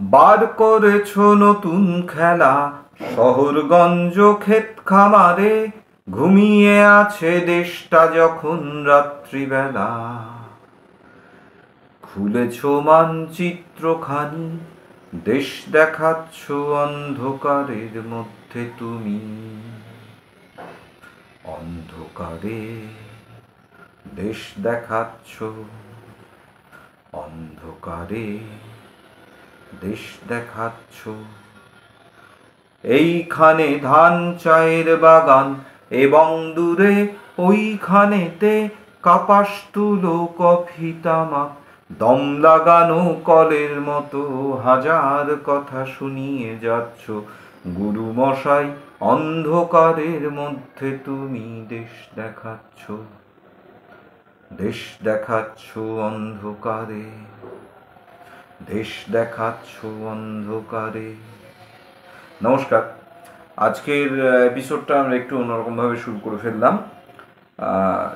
বার করেছ নতুন খেলা, শহরগঞ্জ ক্ষেত খামারে ঘুমিয়ে আছে দেশটা যখন রাত্রিবেলা। খুলেছ মানচিত্রখানি, দেশ দেখাচ্ছ অন্ধকারের মধ্যে তুমি। অন্ধকারে দেশ দেখাচ্ছ, অন্ধকারে দেশ দেখাচ্ছ। এইখানে ধান চায়ের বাগান এবং দূরে ওইখানেতে কাপাস তুলো কফি তামাক, দম লাগানো কলের মতো হাজার কথা শুনিয়ে যাচ্ছ গুরু মশাই। অন্ধকারের মধ্যে তুমি দেশ দেখাচ্ছ, দেশ দেখাচ্ছ অন্ধকারে, দেশ দেখাচ্ছ অন্ধকারে। নমস্কার। আজকের এপিসোডটা আমরা একটু অন্যরকমভাবে শুরু করে ফেললাম।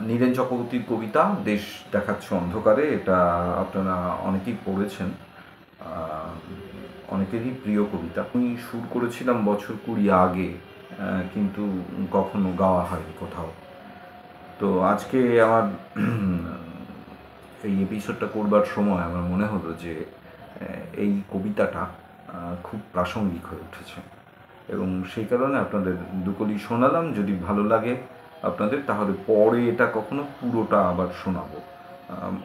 নীরেন চক্রবর্তীর কবিতা দেশ দেখাচ্ছ অন্ধকারে, এটা আপনারা অনেকেই পড়েছেন, অনেকেরই প্রিয় কবিতা। আমি শুরু করেছিলাম বছর 20 আগে, কিন্তু কখনো গাওয়া হয়নি কোথাও। তো আজকে আমার এই এপিসোডটা করবার সময় আমার মনে হলো যে এই কবিতাটা খুব প্রাসঙ্গিক হয়ে উঠেছে, এবং সেই কারণে আপনাদের দুকলি শোনালাম। যদি ভালো লাগে আপনাদের, তাহলে পরে এটা কখনো পুরোটা আবার শোনাবো।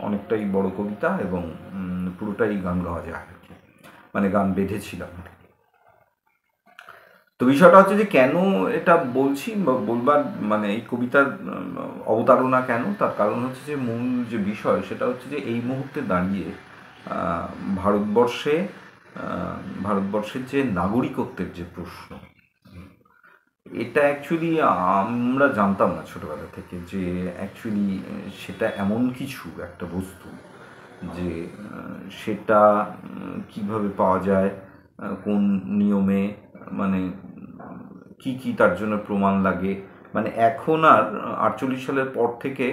অনেকটাই বড় কবিতা এবং পুরোটাই গান গাওয়া যায় আর কি, মানে গান বেঁধেছিলাম। তো বিষয়টা হচ্ছে যে কেন এটা বলছি বা বলবার, মানে এই কবিতার অবতারণা কেন, তার কারণ হচ্ছে যে মূল যে বিষয় সেটা হচ্ছে যে এই মুহূর্তে দাঁড়িয়ে ভারতবর্ষের যে নাগরিকত্বের যে প্রশ্ন, এটা অ্যাকচুয়ালি আমরা জানতাম না ছোটোবেলা থেকে যে অ্যাকচুয়ালি সেটা এমন কিছু একটা বস্তু যে সেটা কিভাবে পাওয়া যায়, কোন নিয়মে, মানে কি কি তার জন্য প্রমাণ লাগে। মানে এখন আর 48 সালের পর থেকে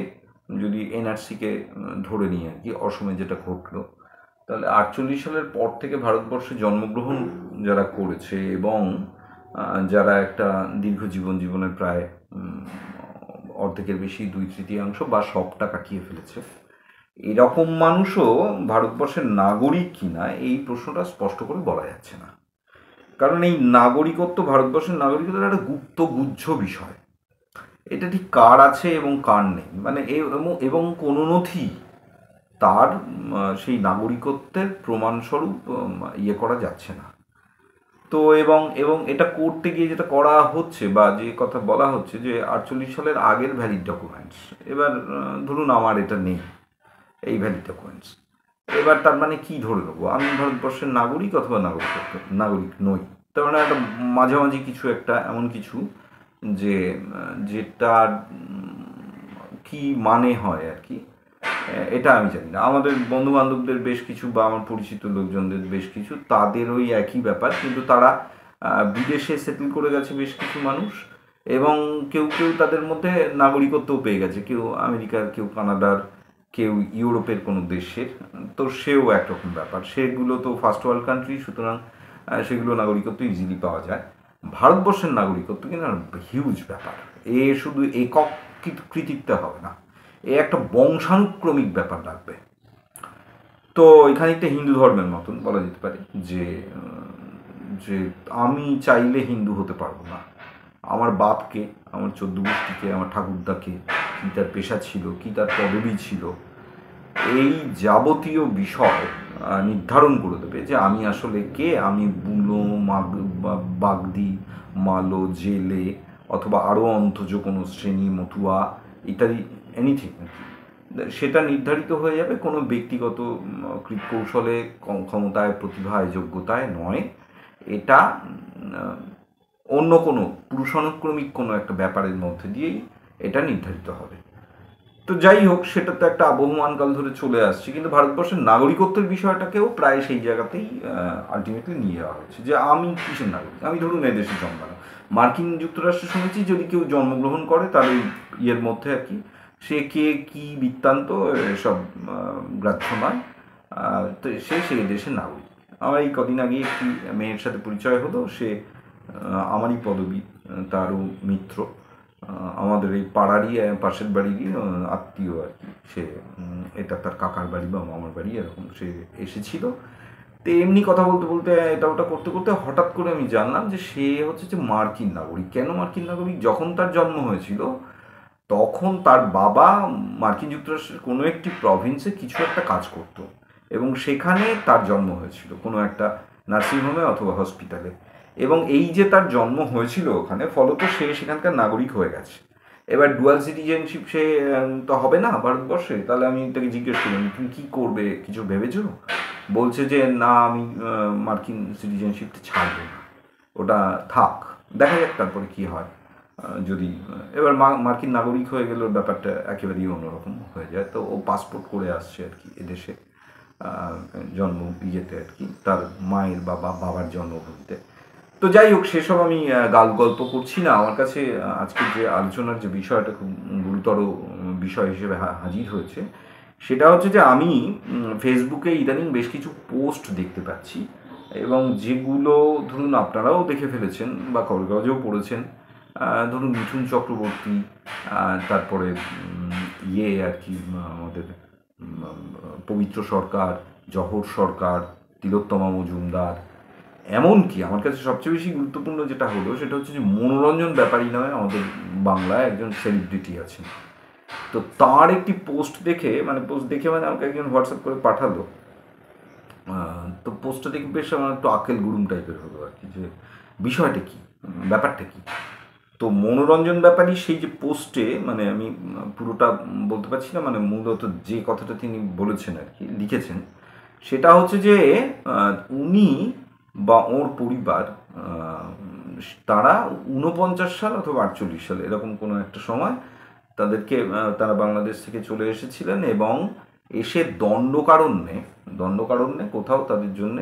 যদি এনআরসিকে ধরে নিই আর কি, অসমে যেটা ঘটলো, তাহলে 48 সালের পর থেকে ভারতবর্ষে জন্মগ্রহণ যারা করেছে এবং যারা একটা দীর্ঘ জীবনের প্রায় অর্ধেকের বেশি 2/3 বা সবটা কাটিয়ে ফেলেছে, এরকম মানুষও ভারতবর্ষের নাগরিক কিনা এই প্রশ্নটা স্পষ্ট করে বলা যাচ্ছে না। কারণ এই নাগরিকত্ব, ভারতবর্ষের নাগরিকত্ব একটা গুপ্ত গুহ্য বিষয়। এটা ঠিক কার আছে এবং কার নেই, মানে এবং কোনো নথি তার সেই নাগরিকত্বের প্রমাণস্বরূপ ইয়ে করা যাচ্ছে না। তো এবং এটা করতে গিয়ে যেটা করা হচ্ছে বা যে কথা বলা হচ্ছে যে 48 সালের আগের ভ্যালিড ডকুমেন্টস, এবার ধরুন আমার এটা নেই এই ভ্যালিড ডকুমেন্টস, এবার তার মানে কি ধরে নেবো আমি ভারতবর্ষের নাগরিক অথবা নাগরিক নই। তার মানে একটা মাঝামাঝি কিছু, একটা এমন কিছু যে যেটার কি মানে হয় আর কি, এটা আমি জানি না। আমাদের বন্ধু বান্ধবদের বেশ কিছু বা আমার পরিচিত লোকজনদের বেশ কিছু, তাদের ওই একই ব্যাপার, কিন্তু তারা বিদেশে সেটেল করে গেছে বেশ কিছু মানুষ, এবং কেউ কেউ তাদের মধ্যে নাগরিকত্বও পেয়ে গেছে, কেউ আমেরিকার, কেউ কানাডার, কেউ ইউরোপের কোনো দেশের। তো সেও একরকম ব্যাপার, সেগুলো তো ফার্স্ট ওয়ার্ল্ড কান্ট্রি, সুতরাং সেগুলো নাগরিকত্ব ইজিলি পাওয়া যায়। ভারতবর্ষের নাগরিকত্ব কিন্তু হিউজ ব্যাপার। এ শুধু একক কৃতিত্বে হবে না, এ একটা বংশানুক্রমিক ব্যাপার লাগবে। তো এখানে একটা হিন্দু ধর্মের মতন বলা যেতে পারে যে যে আমি চাইলে হিন্দু হতে পারবো না। আমার বাপকে, আমার 14 গোষ্ঠীকে, আমার ঠাকুরদাকে, কী তার পেশা ছিল, কী তার পদবী ছিল, এই যাবতীয় বিষয় নির্ধারণ করে দেবে যে আমি আসলে কে। আমি বুনো, বাগদি, মালো, জেলে, অথবা আরও অন্তজ কোনো শ্রেণী, মতুয়া ইত্যাদি, এনিথিং, সেটা নির্ধারিত হয়ে যাবে কোনো ব্যক্তিগত কৌশলে, ক্ষমতায়, প্রতিভায়, যোগ্যতায় নয়। এটা অন্য কোনো পুরুষানুক্রমিক কোনো একটা ব্যাপারের মধ্যে দিয়েই এটা নির্ধারিত হবে। তো যাই হোক, সেটা তো একটা আবহমানকাল ধরে চলে আসছে, কিন্তু ভারতবর্ষের নাগরিকত্বের বিষয়টাকেও প্রায় সেই জায়গাতেই আলটিমেটলি নিয়ে যাওয়া হচ্ছে যে আমি কিসের নাগরিক। আমি ধরুন এদেশে জন্মানো, মার্কিন যুক্তরাষ্ট্রে শুনেছি যদি কেউ জন্মগ্রহণ করে তাহলে ইয়ের মধ্যে আর কি, সে কে কী বৃত্তান্ত এসব গ্রাহ্য নয়, তো সেই দেশের নাগরিক। আমার এই কদিন আগে একটি মেয়ের সাথে পরিচয় হলো, সে আমারই পদবী, তারও মিত্র, আমাদের এই পাড়ারই পাশের বাড়িরই আত্মীয় আর কি। সে এটা তার কাকার বাড়ি বা মামার বাড়ি, এরকম সে এসেছিল। তো এমনি কথা বলতে বলতে এটা ওটা করতে করতে হঠাৎ করে আমি জানলাম যে সে হচ্ছে যে মার্কিন নাগরিক। কেন মার্কিন নাগরিক? যখন তার জন্ম হয়েছিল তখন তার বাবা মার্কিন যুক্তরাষ্ট্রের কোনো একটি প্রভিন্সে কিছু একটা কাজ করত, এবং সেখানে তার জন্ম হয়েছিল কোনো একটা নার্সিংহোমে অথবা হসপিটালে। এবং এই যে তার জন্ম হয়েছিল ওখানে, ফলত সে সেখানকার নাগরিক হয়ে গেছে। এবার ডুয়াল সিটিজেনশিপ সে তো হবে না ভারতবর্ষে। তাহলে আমি তাকে জিজ্ঞেস করলাম, তুমি কী করবে, কিছু ভেবেছো? বলছে যে না, আমি মার্কিন সিটিজেনশিপটা ছাড়বো না, ওটা থাক, দেখা যাক তারপরে কী হয়। যদি এবার মার্কিন নাগরিক হয়ে গেলে ব্যাপারটা একেবারেই অন্যরকম হয়ে যায়। তো ও পাসপোর্ট করে আসছে আর কি এদেশে, জন্ম ইয়েতে আর কি, তার মায়ের বাবার জন্মভূমিতে। তো যাই হোক, সেসব আমি গল্প করছি না। আমার কাছে আজকের যে আলোচনার যে বিষয়টা খুব গুরুতর বিষয় হিসেবে হাজির হয়েছে, সেটা হচ্ছে যে আমি ফেসবুকে ইদানিং বেশ কিছু পোস্ট দেখতে পাচ্ছি, এবং যেগুলো ধরুন আপনারাও দেখে ফেলেছেন বা খবরের কাগজেও পড়েছেন। ধরুন মিঠুন চক্রবর্তী, তারপরে আর কি আমাদের পবিত্র সরকার, জহর সরকার, তিলোত্তমা মজুমদার, এমনকি আমার কাছে সবচেয়ে বেশি গুরুত্বপূর্ণ যেটা হলো সেটা হচ্ছে যে মনোরঞ্জন ব্যাপারী নামে আমাদের বাংলায় একজন সেলিব্রিটি আছেন। তো তার একটি পোস্ট দেখে মানে আমাকে একজন হোয়াটসঅ্যাপ করে পাঠালো। তো পোস্টটা দেখে বেশ আমার একটু আকেল গুরুম টাইপের হলো আর কি, যে বিষয়টা কী, ব্যাপারটা কী। তো মনোরঞ্জন ব্যাপারী সেই যে পোস্টে, মানে আমি পুরোটা বলতে পারছি না, মানে মূলত যে কথাটা তিনি বলেছেন আর কি, লিখেছেন, সেটা হচ্ছে যে উনি বা ওর পরিবার, তারা 49 সাল অথবা 48 সাল এরকম কোনো একটা সময় তারা বাংলাদেশ থেকে চলে এসেছিলেন, এবং এসে দণ্ডকারণ্যে কোথাও তাদের জন্য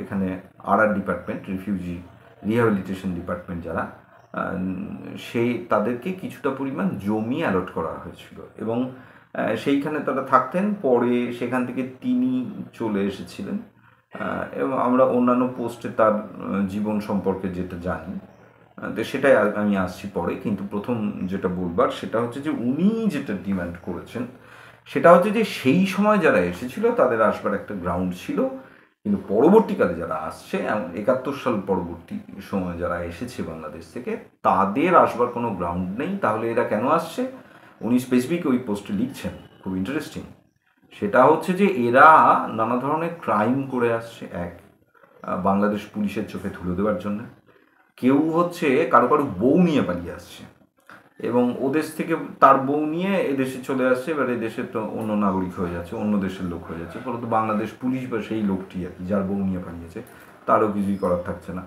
এখানে ডিপার্টমেন্ট, রিফিউজি রিহ্যাবিলিটেশন ডিপার্টমেন্ট যারা, তাদেরকে কিছুটা পরিমাণ জমি অ্যালট করা হয়েছিল, এবং সেইখানে তারা থাকতেন। পরে সেখান থেকে তিনি চলে এসেছিলেন, এবং আমরা অন্যান্য পোস্টে তার জীবন সম্পর্কে যেটা জানি, তো সেটাই আমি আসছি পরে। কিন্তু প্রথম যেটা বলবার সেটা হচ্ছে যে উনি যেটা ডিমান্ড করেছেন সেটা হচ্ছে যে সেই সময় যারা এসেছিল তাদের আসবার একটা গ্রাউন্ড ছিল, কিন্তু পরবর্তীকালে যারা আসছে, 71 সাল পরবর্তী সময় যারা এসেছে বাংলাদেশ থেকে, তাদের আসবার কোনো গ্রাউন্ড নেই। তাহলে এরা কেন আসছে? উনি স্পেসিফিক ওই পোস্টে লিখছেন, খুব ইন্টারেস্টিং। সেটা হচ্ছে যে এরা নানা ধরনের ক্রাইম করে আসছে, বাংলাদেশ পুলিশের চোখে ধুলো দেওয়ার জন্য। কেউ হচ্ছে কারো বউ নিয়ে পালিয়ে আসছে, এবং ওদেশ থেকে তার বউ নিয়ে এদেশে চলে আসছে। এবার এদেশে তো অন্য নাগরিক হয়ে যাচ্ছে, অন্য দেশের লোক হয়ে যাচ্ছে, ফলত বাংলাদেশ পুলিশ বা সেই লোকটি আর কি যার বউ নিয়ে পালিয়েছে তারও কিছুই করার থাকছে না।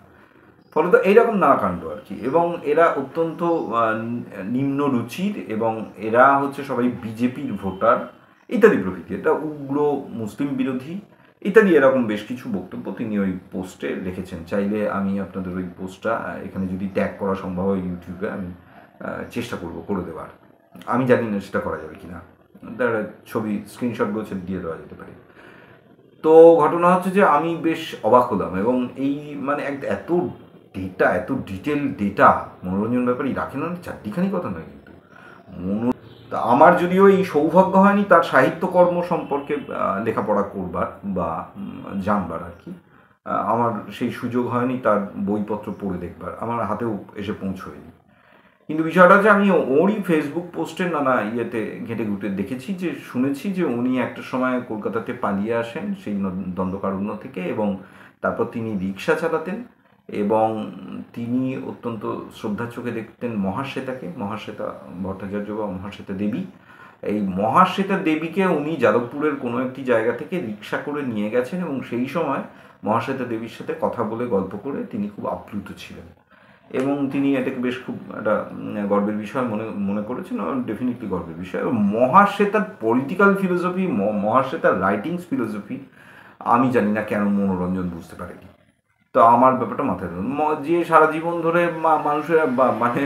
ফলত এইরকম নানা কাণ্ড আর কি। এবং এরা অত্যন্ত নিম্ন রুচির, এবং এরা হচ্ছে সবাই বিজেপির ভোটার ইত্যাদি প্রভৃতি। এটা উগ্র মুসলিম বিরোধী ইত্যাদি এরকম বেশ কিছু বক্তব্য তিনি ওই পোস্টে লিখেছেন। চাইলে আমি আপনাদের ওই পোস্টটা এখানে যদি ট্যাগ করা সম্ভব হয় ইউটিউবে, আমি চেষ্টা করব করে দেওয়ার। আমি জানি না সেটা করা যাবে কিনা, তার ছবি স্ক্রিনশট গোছে দিয়ে দেওয়া যেতে পারে। তো ঘটনা হচ্ছে যে আমি বেশ অবাক হলাম, এবং এই মানে এত এত ডিটেল ডেটা মনোরঞ্জন ব্যাপারই রাখেন, না চারটিখানি কথা নয় কিন্তু। আমার যদিও এই সৌভাগ্য হয়নি তার সাহিত্যকর্ম সম্পর্কে লেখাপড়া করবার বা জানবার আর কি, আমার সেই সুযোগ হয়নি তার বইপত্র পড়ে দেখবার, আমার হাতেও এসে পৌঁছয়নি। কিন্তু বিষয়টা হচ্ছে আমি ওরই ফেসবুক পোস্টের নানা ইয়েতে ঘেঁটে ঘুটে দেখেছি, যে শুনেছি যে উনি একটা সময় কলকাতাতে পালিয়ে আসেন সেই দণ্ডকারণ্য থেকে, এবং তারপর তিনি রিক্সা চালাতেন, এবং তিনি অত্যন্ত শ্রদ্ধার চোখে দেখতেন মহাশ্বেতা ভট্টাচার্য বা মহাশ্বেতা দেবী। এই মহাশ্বেতা দেবীকে উনি যাদবপুরের কোনো একটি জায়গা থেকে রিক্সা করে নিয়ে গেছেন, এবং সেই সময় মহাশ্বেতা দেবীর সাথে কথা বলে গল্প করে তিনি খুব আপ্লুত ছিলেন, এবং তিনি এটাকে বেশ খুব একটা গর্বের বিষয় মনে করেছেন। ডেফিনেটলি গর্বের বিষয়। মহাশ্বেতার পলিটিক্যাল ফিলোসফি, মহাশ্বেতার রাইটিংস ফিলোসফি আমি জানি না কেন মনোরঞ্জন বুঝতে পারেনি। তো আমার ব্যাপারটা মাথায় ধরুন, যে সারা জীবন ধরে মানুষের মানে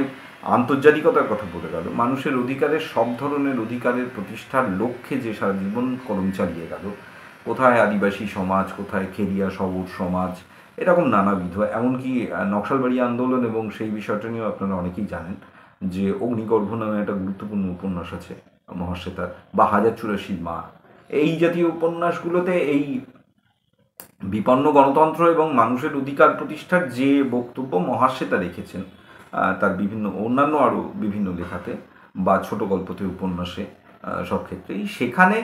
আন্তর্জাতিকতার কথা বলে গেল, মানুষের অধিকারের সব ধরনের অধিকারের প্রতিষ্ঠার লক্ষ্যে যে সারা জীবন কলম চালিয়ে গেল, কোথায় আদিবাসী সমাজ, কোথায় খেরিয়া শবর সমাজ, এরকম নানাবিধ। এমনকি নকশালবাড়ি আন্দোলন এবং সেই বিষয়টা নিয়েও আপনারা অনেকেই জানেন যে অগ্নিগর্ভ নামে একটা গুরুত্বপূর্ণ উপন্যাস আছে মহাশ্বেতার, বা 1084 মা। এই জাতীয় উপন্যাসগুলোতে এই বিপন্ন গণতন্ত্র এবং মানুষের অধিকার প্রতিষ্ঠার যে বক্তব্য মহাশ্বেতা রেখেছেন তার বিভিন্ন অন্যান্য আরও বিভিন্ন লেখাতে বা ছোট গল্পতে, উপন্যাসে, সব ক্ষেত্রেই, সেখানে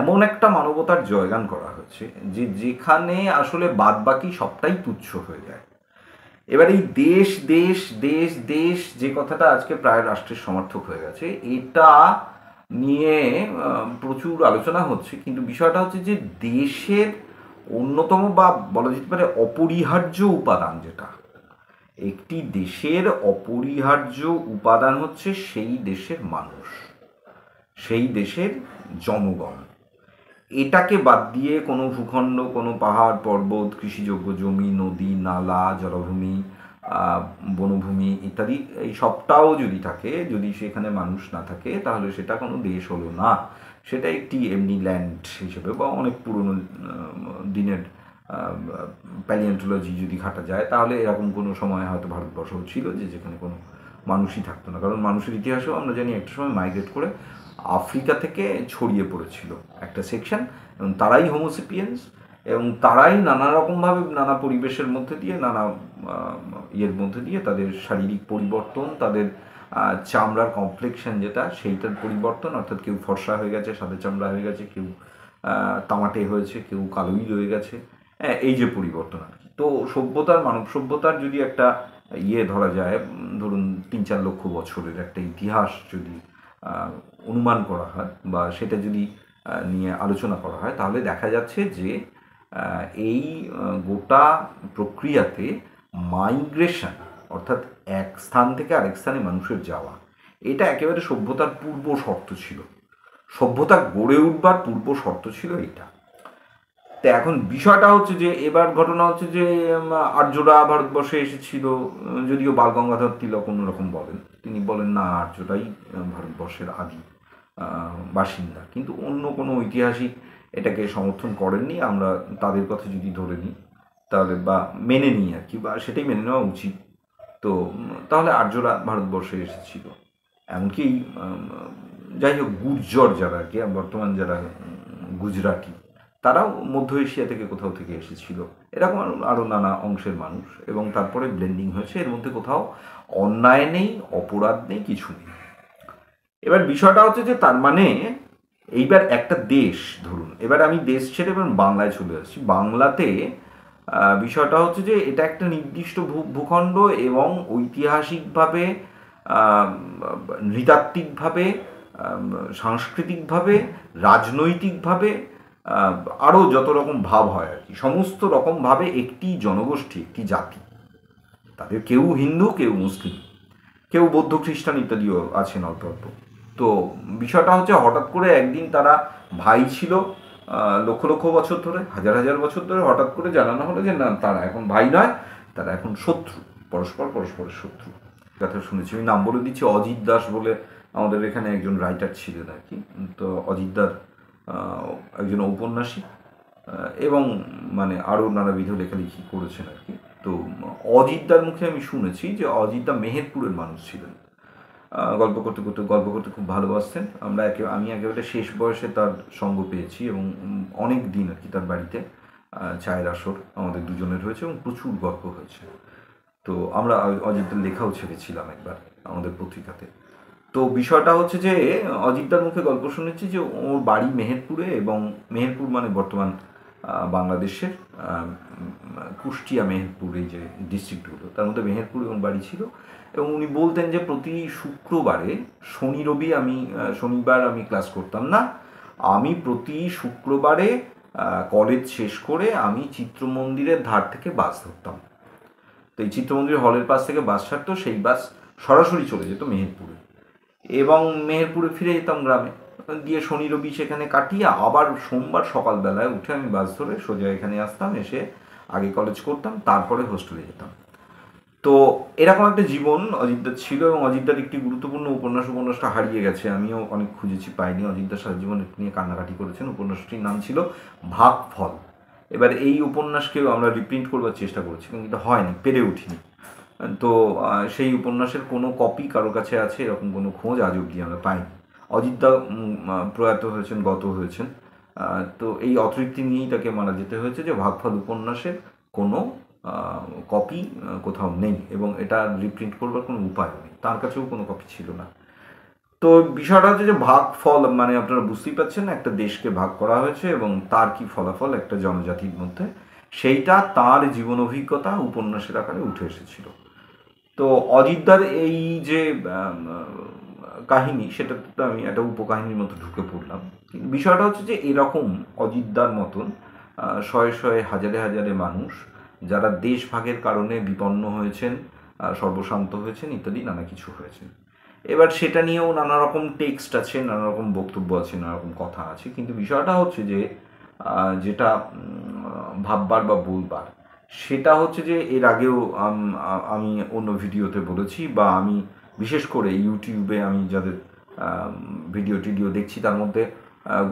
এমন একটা মানবতার জয়গান করা হয়েছে যে যেখানে আসলে বাদবাকি সবটাই তুচ্ছ হয়ে যায়। এবার এই দেশ দেশ দেশ দেশ যে কথাটা আজকে প্রায় রাষ্ট্রের সমর্থক হয়ে গেছে, এটা নিয়ে প্রচুর আলোচনা হচ্ছে, কিন্তু বিষয়টা হচ্ছে যে দেশের অন্যতম বা বলা যেতে পারে অপরিহার্য উপাদান যেটা, একটি দেশের অপরিহার্য উপাদান হচ্ছে সেই দেশের মানুষ, সেই দেশের জনগণ। এটাকে বাদ দিয়ে কোনো ভূখণ্ড, কোনো পাহাড় পর্বত, কৃষিযোগ্য জমি, নদী নালা, জলভূমি, বনভূমি ইত্যাদি, এই সবটাও যদি থাকে, যদি সেখানে মানুষ না থাকে, তাহলে সেটা কোনো দেশ হলো না, সেটা একটি এমনি ল্যান্ড হিসেবে বা অনেক পুরনো দিনের প্যালিয়েন্টোলজি যদি ঘাটা যায়, তাহলে এরকম কোনো সময় হয়তো ভারতবর্ষ ছিল যে যেখানে কোনো মানুষই থাকতো না। কারণ মানুষের ইতিহাসেও আমরা জানি একটা সময় মাইগ্রেট করে আফ্রিকা থেকে ছড়িয়ে পড়েছিল একটা সেকশন, এবং তারাই হোমোসেপিয়েন্স, এবং তারাই নানা রকমভাবে নানা পরিবেশের মধ্যে দিয়ে, নানা ইয়ের মধ্যে দিয়ে তাদের শারীরিক পরিবর্তন, তাদের চামড়ার কমপ্লেক্সন যেটা, সেইটার পরিবর্তন, অর্থাৎ কেউ ফর্সা হয়ে গেছে, সাদা চামড়া হয়ে গেছে, কেউ তামাটে হয়েছে, কেউ কালোই রয়ে গেছে, এই যে পরিবর্তন আর কি। তো সভ্যতার, মানব সভ্যতার যদি একটা ইয়ে ধরা যায়, ধরুন 3-4 লক্ষ বছরের একটা ইতিহাস যদি অনুমান করা হয় বা সেটা যদি নিয়ে আলোচনা করা হয়, তাহলে দেখা যাচ্ছে যে এই গোটা প্রক্রিয়াতে মাইগ্রেশন, অর্থাৎ এক স্থান থেকে আরেক স্থানে মানুষের যাওয়া, এটা একেবারে সভ্যতার পূর্ব শর্ত ছিল, সভ্যতা গড়ে উঠবার পূর্ব শর্ত ছিল এটা। তো এখন বিষয়টা হচ্ছে যে এবার ঘটনা হচ্ছে যে আর্যরা ভারতবর্ষে এসেছিল, যদিও বাল গঙ্গাধর তিলক অন্যরকম বলেন, তিনি বলেন না, আর্যরাই ভারতবর্ষের আদি বাসিন্দা, কিন্তু অন্য কোনো ঐতিহাসিক এটাকে সমর্থন করেননি। আমরা তাদের কথা যদি ধরে নিই তাহলে, বা মেনে নিই আর কি, বা সেটাই মেনে নেওয়া উচিত, তো তাহলে আর্যরা ভারতবর্ষে এসেছিল। এমনকি যাই হোক, গুর্জর যারা আর কি, বর্তমান যারা গুজরাটি, তারাও মধ্য এশিয়া থেকে কোথাও থেকে এসেছিল, এরকম আরও নানা অংশের মানুষ, এবং তারপরে ব্লেন্ডিং হয়েছে। এর মধ্যে কোথাও অন্যায় নেই, অপরাধ নেই, কিছু নেই। এবার বিষয়টা হচ্ছে যে তার মানে এইবার একটা দেশ, ধরুন এবার আমি দেশ ছেড়ে এবার বাংলায় চলে আসছি। বাংলাতে বিষয়টা হচ্ছে যে এটা একটা নির্দিষ্ট ভূখণ্ড, এবং ঐতিহাসিকভাবে, নৃতাত্ত্বিকভাবে, সাংস্কৃতিকভাবে, রাজনৈতিকভাবে, আরও যত রকম ভাব হয় আর কি, সমস্ত রকমভাবে একটি জনগোষ্ঠী, একটি জাতি। তাদের কেউ হিন্দু, কেউ মুসলিম, কেউ বৌদ্ধ, খ্রিস্টান ইত্যাদিও আছেন অল্প অল্প। তো বিষয়টা হচ্ছে হঠাৎ করে একদিন তারা ভাই ছিল লক্ষ লক্ষ বছর ধরে, হাজার হাজার বছর ধরে, হঠাৎ করে জানানো হলো যে না, তারা এখন ভাই নয়, তারা এখন শত্রু, পরস্পরের শত্রু। কথা শুনেছি, আমি নাম বলে দিচ্ছি, অজিত দাস বলে আমাদের এখানে একজন রাইটার ছিলেন আর কি। তো অজিত দাস একজন ঔপন্যাসিক, এবং মানে আরও নানাবিধ লেখালেখি করেছেন আর কি। তো অজিতদার মুখে আমি শুনেছি যে অজিতদা মেহেরপুরের মানুষ ছিলেন, গল্প করতে খুব ভালোবাসতেন। আমি একেবারে শেষ বয়সে তার সঙ্গ পেয়েছি, এবং অনেক দিন আর কি তার বাড়িতে চায়ের আসর আমাদের দুজনের হয়েছে, এবং প্রচুর গল্প হয়েছে। তো আমরা অজিতদার লেখাও ছেড়েছিলাম একবার আমাদের পত্রিকাতে। তো বিষয়টা হচ্ছে যে অজিতদার মুখে গল্প শুনেছি যে ওর বাড়ি মেহেরপুরে, এবং মেহেরপুর মানে বর্তমান বাংলাদেশের কুষ্টিয়া, মেহেরপুর, এই যে ডিস্ট্রিক্টগুলো, তার মধ্যে মেহেরপুরে ওর বাড়ি ছিল। এবং উনি বলতেন যে প্রতি শুক্রবারে, শনিবার আমি ক্লাস করতাম না, আমি প্রতি শুক্রবারে কলেজ শেষ করে আমি চিত্রমন্দিরের ধার থেকে বাস ধরতাম। তো এই চিত্রমন্দির হলের পাশ থেকে বাস ছাড়তো, সেই বাস সরাসরি চলে যেত মেহেরপুরে, এবং মেহেরপুরে ফিরে যেতাম গ্রামে, দিয়ে শনি রবি সেখানে কাটিয়ে আবার সোমবার সকালবেলায় উঠে আমি বাস ধরে সোজা এখানে আসতাম, এসে আগে কলেজ করতাম, তারপরে হোস্টেলে যেতাম। তো এরকম একটা জীবন অজিতদার ছিল, এবং অজিতদার একটি গুরুত্বপূর্ণ উপন্যাসটা হারিয়ে গেছে। আমিও অনেক খুঁজেছি, পাইনি। অজিতদার সারা জীবন নিয়ে কান্নাকাটি করেছেন। উপন্যাসটির নাম ছিল ভাগফল। এবার এই উপন্যাসকেও আমরা রিপ্রিন্ট করবার চেষ্টা করেছি, কিন্তু হয়নি, পেরে উঠিনি। তো সেই উপন্যাসের কোনো কপি কারোর কাছে আছে এরকম কোনো খোঁজ আজ অবধি আমরা পাইনি। অজিতদা প্রয়াত হয়েছেন, গত হয়েছেন। তো এই অতৃপ্তি নিয়েই তাকে মারা যেতে হয়েছে যে ভাগফল উপন্যাসের কোনো কপি কোথাও নেই, এবং এটা রিপ্রিন্ট করবার কোনো উপায় নেই, তার কাছেও কোনো কপি ছিল না। তো বিষয়টা হচ্ছে যে ভাগফল মানে আপনারা বুঝতেই পারছেন, একটা দেশকে ভাগ করা হয়েছে এবং তার কি ফলাফল একটা জনজাতির মধ্যে, সেইটা তার জীবন অভিজ্ঞতা উপন্যাসের আকারে উঠে এসেছিল। তো অজিতদার এই যে কাহিনী, সেটা তো আমি একটা উপকাহিনীর মতো ঢুকে পড়লাম। কিন্তু বিষয়টা হচ্ছে যে এরকম অজিতদার মতন শয়ে শয়ে হাজারে হাজারে মানুষ যারা দেশ ভাগের কারণে বিপন্ন হয়েছেন, সর্বশান্ত হয়েছেন, ইত্যাদি নানা কিছু হয়েছেন। এবার সেটা নিয়েও নানা রকম টেক্সট আছে, নানা রকম বক্তব্য আছে, নানা রকম কথা আছে। কিন্তু বিষয়টা হচ্ছে যে যেটা ভাববার বা বলবার, সেটা হচ্ছে যে এর আগেও আমি অন্য ভিডিওতে বলেছি, বা আমি বিশেষ করে ইউটিউবে আমি যাদের ভিডিও টিডিও দেখছি, তার মধ্যে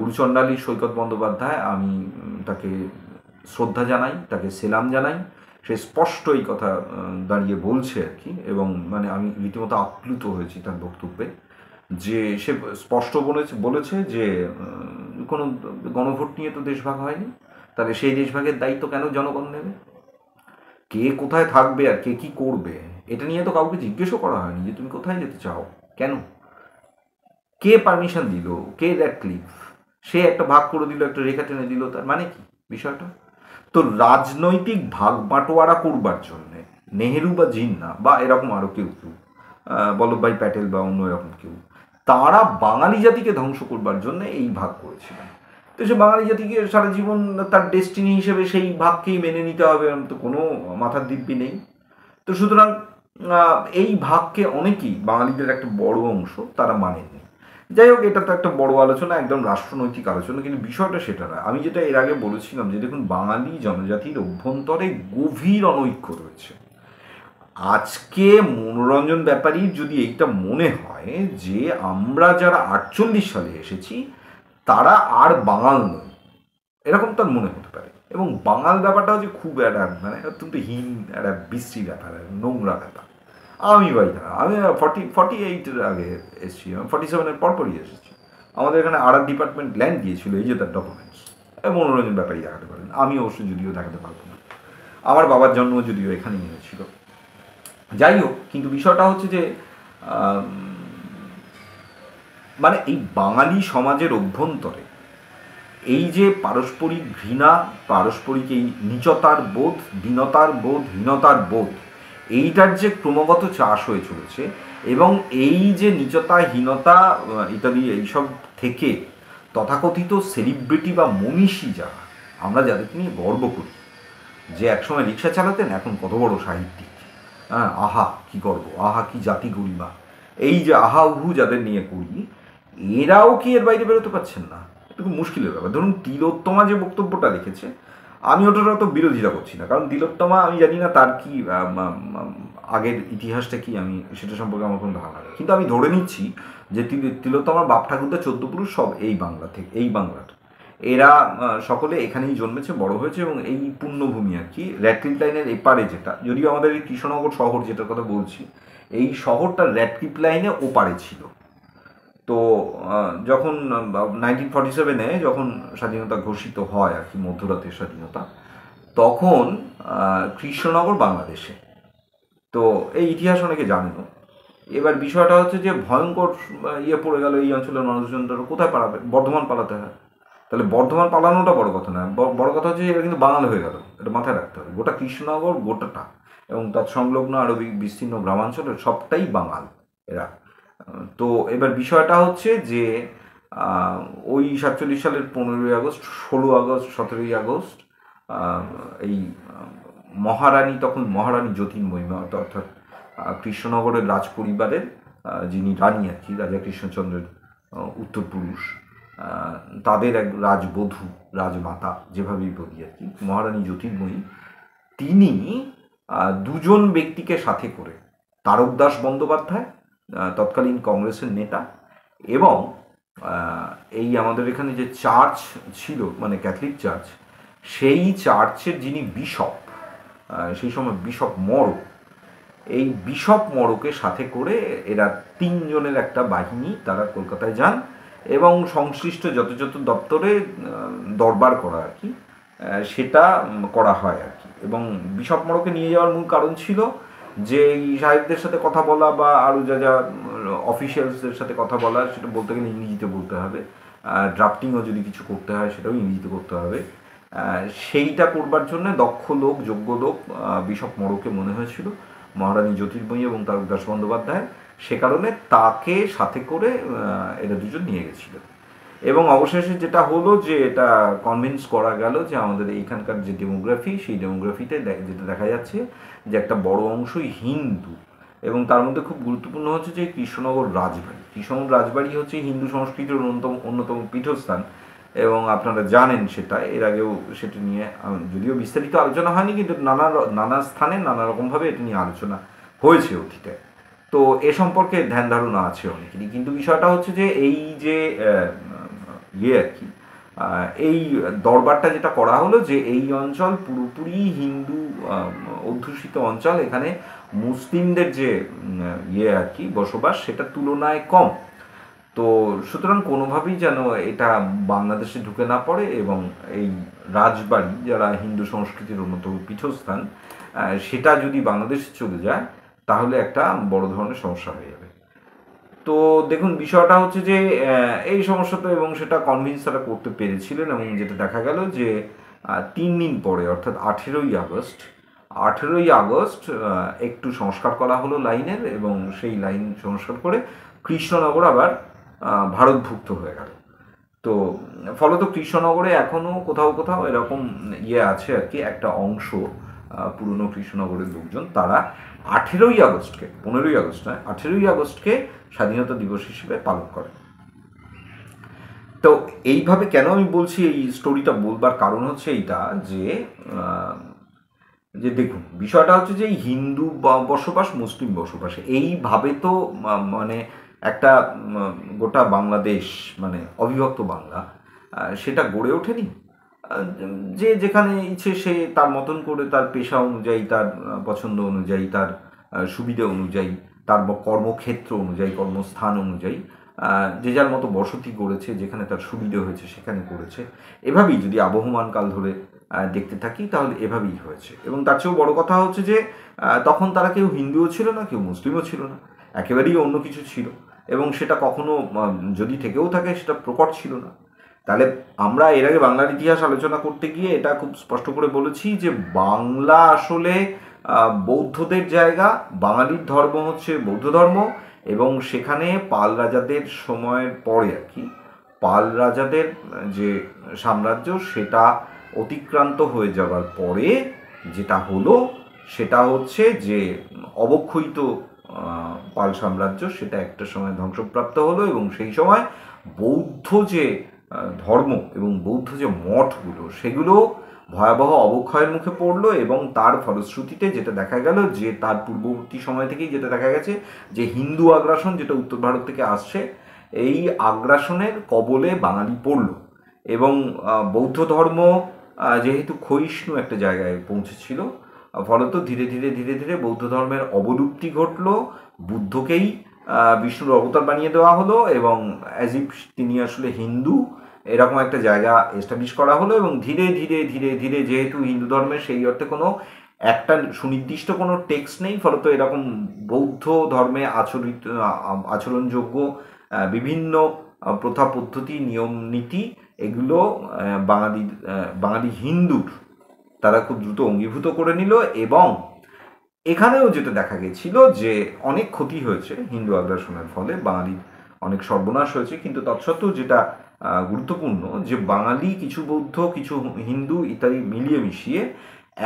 গুরুচণ্ডালী সৈকত বন্দ্যোপাধ্যায়, আমি তাকে শ্রদ্ধা জানাই, তাকে সেলাম জানাই। সে স্পষ্ট এই কথা দাঁড়িয়ে বলছে আর কি, এবং মানে আমি রীতিমতো আপ্লুত হয়েছি তার বক্তব্যে, যে সে স্পষ্ট বলেছে যে কোনো গণভোট নিয়ে তো দেশভাগ হয়নি, তাহলে সেই দেশভাগের দায়িত্ব কেন জনগণ নেবে? কে কোথায় থাকবে আর কে কি করবে, এটা নিয়ে তো কাউকে জিজ্ঞেসও করা হয়নি যে তুমি কোথায় যেতে চাও, কেন, কে পারমিশন দিল, কে র্যাডক্লিফ, সে একটা ভাগ করে দিল, একটা রেখা টেনে দিল, তার মানে কি বিষয়টা? তো রাজনৈতিক ভাগ বাটোয়ারা করবার জন্যে নেহেরু বা জিন্না বা এরকম আরও কেউ কেউ, বল্লভভাই প্যাটেল বা অন্য এরকম কেউ, তারা বাঙালি জাতিকে ধ্বংস করবার জন্য এই ভাগ করেছিলেন। তো সে বাঙালি জাতিকে সারা জীবন তার ডেস্টিনি হিসেবে সেই ভাগকেই মেনে নিতে হবে, তো কোনো মাথার দিব্যি নেই। তো সুতরাং এই ভাগকে অনেকেই, বাঙালিদের একটা বড় অংশ, তারা মানেননি। যাই হোক, এটা তো একটা বড় আলোচনা, একদম রাষ্ট্রনৈতিক আলোচনা, কিন্তু বিষয়টা সেটা না। আমি যেটা এর আগে বলেছিলাম যে দেখুন, বাঙালি জনজাতির অভ্যন্তরে গভীর অনৈক্য রয়েছে। আজকে মনোরঞ্জন ব্যাপারীর যদি এইটা মনে হয় যে আমরা যারা 48 সালে এসেছি তারা আর বাঙাল নয়, এরকম তার মনে হতে পারে। এবং বাঙাল ব্যাপারটা হচ্ছে খুব একটা মানে অত্যন্ত হীন, একটা বিশ্রী ব্যাপার, নোংরা ব্যাপার। আমি ভাই না, আমি 48-এর আগে এসেছি, আমি 47-এর পরপরই এসেছি। আমাদের এখানে আর্ট ডিপার্টমেন্ট ল্যান্ড দিয়েছিল, এই যে তার ডকুমেন্টস, মনোরঞ্জন ব্যাপারই দেখাতে পারেন। আমি অবশ্য যদিও দেখাতে পারবো না, আমার বাবার জন্ম যদিও এখানেই হয়েছিল। যাই হোক, কিন্তু বিষয়টা হচ্ছে যে মানে এই বাঙালি সমাজের অভ্যন্তরে এই যে পারস্পরিক ঘৃণা, পারস্পরিক এই নীচতার বোধ, দীনতার বোধ, হীনতার বোধ, এইটার যে ক্রমাগত চাষ হয়ে চলেছে, এবং এই যে নীচতা, হীনতা ইত্যাদি এইসব থেকে তথাকথিত সেলিব্রিটি বা মনীষী যারা, আমরা যাদেরকে নিয়ে গর্ব করি, যে একসময় রিক্সা চালাতেন, এখন কত বড় সাহিত্যিক, হ্যাঁ, আহা কি গর্ব, আহা কি জাতি গরিমা, এই যে আহা উহু যাদের নিয়ে করি, এরাও কি এর বাইরে বেরোতে পারছেন না? এটা খুব মুশকিলের ব্যাপার। ধরুন তিলোত্তমা যে বক্তব্যটা রেখেছে, আমি ওটার অত বিরোধিতা করছি না, কারণ তিলোত্তমা, আমি জানি না তার কি আগের ইতিহাসটা কি, আমি সেটা সম্পর্কে আমার কোনো ধারণা নেই, কিন্তু আমি ধরে নিচ্ছি যে তিলোত্তমার বাপ ঠাকুরদা 14 পুরুষ সব এই বাংলা থেকে, এই বাংলার, এরা সকলে এখানেই জন্মেছে, বড় হয়েছে, এবং এই পুণ্যভূমি আর কি, র্যাডক্লিফ লাইনের এপারে, যেটা যদিও আমাদের এই কৃষ্ণনগর শহর যেটার কথা বলছি, এই শহরটা র্যাডক্লিফ লাইনে ওপারে ছিল। তো যখন 1947-এ যখন স্বাধীনতা ঘোষিত হয় আর কি, মধ্যরাতের স্বাধীনতা, তখন কৃষ্ণনগর বাংলাদেশে। তো এই ইতিহাস অনেকে জানেন। এবার বিষয়টা হচ্ছে যে ভয়ঙ্কর ইয়ে পড়ে গেল, এই অঞ্চলের মানুষজন কোথায় পালাবে? বর্ধমান পালাতে হয়। তাহলে বর্ধমান পালানোটা বড় কথা না, বড় কথা হচ্ছে এরা কিন্তু বাঙালি হয়ে গেল, এটা মাথায় রাখতে হবে। গোটা কৃষ্ণনগর গোটাটা এবং তৎসংলগ্ন আরও বিস্তীর্ণ গ্রামাঞ্চলের সবটাই বাঙাল এরা। তো এবার বিষয়টা হচ্ছে যে ওই 47 সালের 15ই আগস্ট, 16 আগস্ট, 17ই আগস্ট, এই মহারানী, তখন মহারানী জ্যোতির্ময়ী, অর্থাৎ কৃষ্ণনগরের রাজ পরিবারের যিনি রানী আর কি, রাজা কৃষ্ণচন্দ্রের উত্তরপুরুষ, তাদের এক রাজবধূ, রাজমাতা যেভাবেই বলি আর কি, মহারানী জ্যোতির্ময়ী, তিনি দুজন ব্যক্তিকে সাথে করে, তারকদাস বন্দ্যোপাধ্যায় তৎকালীন কংগ্রেসের নেতা, এবং এই আমাদের এখানে যে চার্চ ছিল মানে ক্যাথলিক চার্চ, সেই চার্চের যিনি বিশপ, সেই সময় বিশপ মরো, এই বিশপ মরোকে সাথে করে এরা তিনজনের একটা বাহিনী তারা কলকাতায় যান এবং সংশ্লিষ্ট যত যত দপ্তরে দরবার করা আর কি, সেটা করা হয় আর কি। এবং বিশপ মরোকে নিয়ে যাওয়ার মূল কারণ ছিল যে এই সাহেবদের সাথে কথা বলা বা আরও যা যা অফিসিয়ালসদের সাথে কথা বলা, সেটা বলতে গেলে ইংরেজিতে বলতে হবে, ড্রাফটিংও যদি কিছু করতে হয় সেটাও ইংরেজিতে করতে হবে। সেইটা করবার জন্য দক্ষ লোক, যোগ্য লোক বিশপ মরোকে মনে হয়েছিল, মহারানী জ্যোতির্ময়ী এবং তারকদাস বন্দ্যোপাধ্যায়, সে কারণে তাকে সাথে করে এরা দুজন নিয়ে গেছিল। এবং অবশেষে যেটা হলো যে এটা কনভিন্স করা গেল যে আমাদের এইখানকার যে ডেমোগ্রাফি, সেই ডেমোগ্রাফিতে যেটা দেখা যাচ্ছে যে একটা বড় অংশই হিন্দু, এবং তার মধ্যে খুব গুরুত্বপূর্ণ হচ্ছে যে কৃষ্ণনগর রাজবাড়ি। কৃষ্ণনগর রাজবাড়ি হচ্ছে হিন্দু সংস্কৃতির অন্যতম পীঠস্থান, এবং আপনারা জানেন সেটা, এর আগেও সেটা নিয়ে যদিও বিস্তারিত আলোচনা হয়নি, কিন্তু নানা স্থানে নানা রকমভাবে এটা নিয়ে আলোচনা হয়েছে অতীতে। তো এ সম্পর্কে ধ্যান ধারণা আছে অনেকেরই, কিন্তু বিষয়টা হচ্ছে যে এই যে আর কি, এই দরবারটা যেটা করা হলো যে এই অঞ্চল পুরোপুরি হিন্দু অধ্যুষিত অঞ্চল, এখানে মুসলিমদের যে আর কি বসবাস সেটা তুলনায় কম। তো সুতরাং কোনোভাবেই যেন এটা বাংলাদেশে ঢুকে না পড়ে, এবং এই রাজবাড়ি যারা হিন্দু সংস্কৃতির অন্যতম পীঠস্থান, সেটা যদি বাংলাদেশে চলে যায় তাহলে একটা বড় ধরনের সমস্যা হয়ে যাবে। তো দেখুন বিষয়টা হচ্ছে যে এই সমস্যাটা, এবং সেটা কনভিন্স তারা করতে পেরেছিলেন, এবং যেটা দেখা গেল যে 3 দিন পরে অর্থাৎ 18ই আগস্ট একটু সংস্কার করা হলো লাইনের, এবং সেই লাইন সংস্কার করে কৃষ্ণনগর আবার ভারতভুক্ত হয়ে গেল। তো ফলত কৃষ্ণনগরে এখনও কোথাও কোথাও এরকম আছে আর কি, একটা অংশ পুরনো কৃষ্ণনগরের লোকজন তারা 18ই আগস্টকে, 15ই আগস্ট নয়, 18ই আগস্টকে স্বাধীনতা দিবস হিসেবে পালন করে। তো এইভাবে কেন আমি বলছি, এই স্টোরিটা বলবার কারণ হচ্ছে এইটা যে দেখুন বিষয়টা হচ্ছে যে হিন্দু বসবাস, মুসলিম বসবাস, এইভাবে তো মানে একটা গোটা বাংলাদেশ মানে অবিভক্ত বাংলা সেটা গড়ে ওঠেনি। যে যেখানে ইচ্ছে সে তার মতন করে তার পেশা অনুযায়ী, তার পছন্দ অনুযায়ী, তার সুবিধা অনুযায়ী, তার কর্মক্ষেত্র অনুযায়ী, কর্মস্থান অনুযায়ী যে যার মতো বসতি গড়েছে, যেখানে তার সুবিধে হয়েছে সেখানে করেছে। এভাবেই যদি আবহমান কাল ধরে দেখতে থাকি তাহলে এভাবেই হয়েছে। এবং তার চেয়েও বড় কথা হচ্ছে যে তখন তারা কেউ হিন্দুও ছিল না, কেউ মুসলিমও ছিল না, একেবারেই অন্য কিছু ছিল, এবং সেটা কখনো যদি থেকেও থাকে সেটা প্রকট ছিল না। তাহলে আমরা এর আগে বাংলার ইতিহাস আলোচনা করতে গিয়ে এটা খুব স্পষ্ট করে বলেছি যে বাংলা আসলে বৌদ্ধদের জায়গা, বাঙালির ধর্ম হচ্ছে বৌদ্ধ ধর্ম, এবং সেখানে পাল রাজাদের সময়ের পরে আর কি, পাল রাজাদের যে সাম্রাজ্য সেটা অতিক্রান্ত হয়ে যাওয়ার পরে যেটা হলো সেটা হচ্ছে যে অবক্ষয়িত পাল সাম্রাজ্য সেটা একটা সময় ধ্বংসপ্রাপ্ত হলো, এবং সেই সময় বৌদ্ধ যে ধর্ম এবং বৌদ্ধ যে মঠগুলো সেগুলো ভয়াবহ অবক্ষয়ের মুখে পড়লো। এবং তার ফলশ্রুতিতে যেটা দেখা গেল যে তার পূর্ববর্তী সময় থেকেই যেটা দেখা গেছে যে হিন্দু আগ্রাসন যেটা উত্তর ভারত থেকে আসছে, এই আগ্রাসনের কবলে বাঙালি পড়ল, এবং বৌদ্ধ ধর্ম যেহেতু ক্ষয়িষ্ণু একটা জায়গায় পৌঁছেছিল, ফলত ধীরে ধীরে ধীরে ধীরে বৌদ্ধ ধর্মের অবলুপ্তি ঘটল, বুদ্ধকেই বিষ্ণুর অবতার বানিয়ে দেওয়া হলো, এবং অ্যাজ ইফ তিনি আসলে হিন্দু এরকম একটা জায়গা এস্টাবলিশ করা হলো। এবং ধীরে ধীরে ধীরে ধীরে যেহেতু হিন্দু ধর্মের সেই অর্থে কোনো একটা সুনির্দিষ্ট কোনো টেক্সট নেই, ফলত এরকম বৌদ্ধ ধর্মে আচরণযোগ্য বিভিন্ন প্রথা পদ্ধতি, নিয়ম নীতি, এগুলো বাঙালি হিন্দুর তারা খুব দ্রুত অঙ্গীভূত করে নিল। এবং এখানেও যেটা দেখা গেছিল যে অনেক ক্ষতি হয়েছে হিন্দু আগ্রাসনের ফলে, বাঙালির অনেক সর্বনাশ হয়েছে, কিন্তু তৎসত্ত্বেও যেটা গুরুত্বপূর্ণ যে বাঙালি কিছু বৌদ্ধ কিছু হিন্দু ইত্যাদি মিলিয়ে মিশিয়ে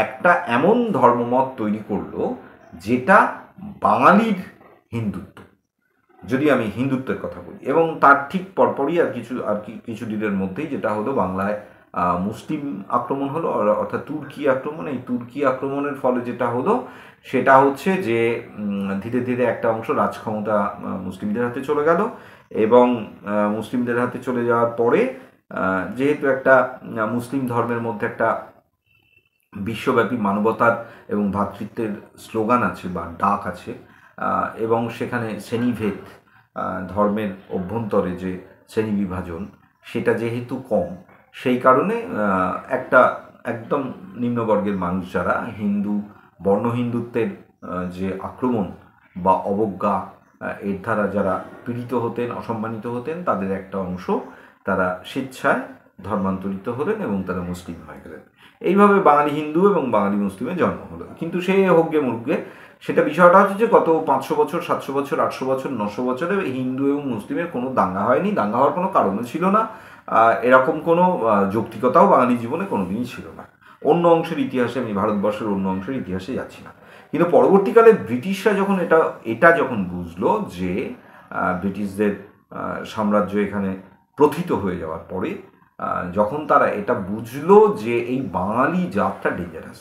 একটা এমন ধর্মমত তৈরি করলো যেটা বাঙালির হিন্দুত্ব, যদি আমি হিন্দুত্বের কথা বলি। এবং তার ঠিক পরপরই কিছু দিনের মধ্যেই যেটা হলো, বাংলায় মুসলিম আক্রমণ হলো, অর্থাৎ তুর্কি আক্রমণ। এই তুর্কি আক্রমণের ফলে যেটা হলো সেটা হচ্ছে যে ধীরে ধীরে একটা অংশ রাজক্ষমতা মুসলিমদের হাতে চলে গেল, এবং মুসলিমদের হাতে চলে যাওয়ার পরে যেহেতু একটা মুসলিম ধর্মের মধ্যে একটা বিশ্বব্যাপী মানবতার এবং ভ্রাতৃত্বের স্লোগান আছে বা ডাক আছে, এবং সেখানে শ্রেণীভেদ, ধর্মের অভ্যন্তরে যে শ্রেণী বিভাজন সেটা যেহেতু কম, সেই কারণে একটা একদম নিম্নবর্গের মানুষ যারা হিন্দু, বর্ণ হিন্দুত্বের যে আক্রমণ বা অবজ্ঞা, এর দ্বারা যারা পীড়িত হতেন, অসম্মানিত হতেন, তাদের একটা অংশ তারা স্বেচ্ছায় ধর্মান্তরিত হলেন এবং তারা মুসলিম হয়ে গেলেন। এইভাবে বাঙালি হিন্দু এবং বাঙালি মুসলিমের জন্ম হলো। কিন্তু সে হোকগে মুরগে, সেটা বিষয়টা হচ্ছে যে গত 500 বছর, 700 বছর, 800 বছর, 900 বছরে হিন্দু এবং মুসলিমের কোনো দাঙ্গা হয়নি। দাঙ্গা হওয়ার কোনো কারণও ছিল না, এরকম কোনো যৌক্তিকতাও বাঙালি জীবনে কোনোদিনই ছিল না। অন্য অংশের ইতিহাসে, আমি ভারতবর্ষের অন্য অংশের ইতিহাসে যাচ্ছি না। কিন্তু পরবর্তীকালে ব্রিটিশরা যখন এটা যখন বুঝলো যে ব্রিটিশদের সাম্রাজ্য এখানে প্রথিত হয়ে যাওয়ার পরে, যখন তারা এটা বুঝলো যে এই বাঙালি জাতটা ডেঞ্জারাস,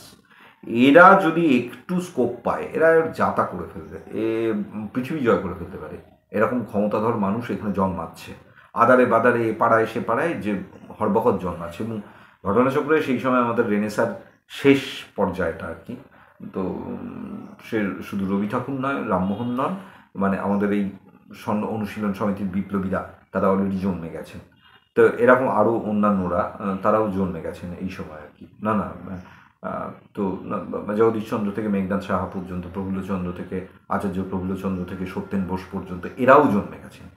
এরা যদি একটু স্কোপ পায় এরা জাতা করে ফেলবে, পৃথিবী জয় করে ফেলতে পারে, এরকম ক্ষমতাধর মানুষ এখানে জন্মাচ্ছে আদারে বাদারে, পাড়ায় সে পাড়ায় যে হরবকত জন্মাচ্ছে। এবং ঘটনাচক্রে সেই সময় আমাদের রেনেসার শেষ পর্যায়টা আর কি। তো সে শুধু রবি ঠাকুর নয়, রামমোহন নন, মানে আমাদের এই স্বর্ণ অনুশীলন সমিতির বিপ্লবীরা তারা অলরেডি জন্মে গেছেন। তো এরকম আরও অন্যান্যরা তারাও জন্মে গেছেন এই সময় আর কি। তো জগদীশচন্দ্র থেকে মেঘনাদ সাহা পর্যন্ত, প্রফুল্লচন্দ্র থেকে আচার্য প্রফুল্লচন্দ্র থেকে সত্যেন বোস পর্যন্ত এরাও জন্মে গেছেন।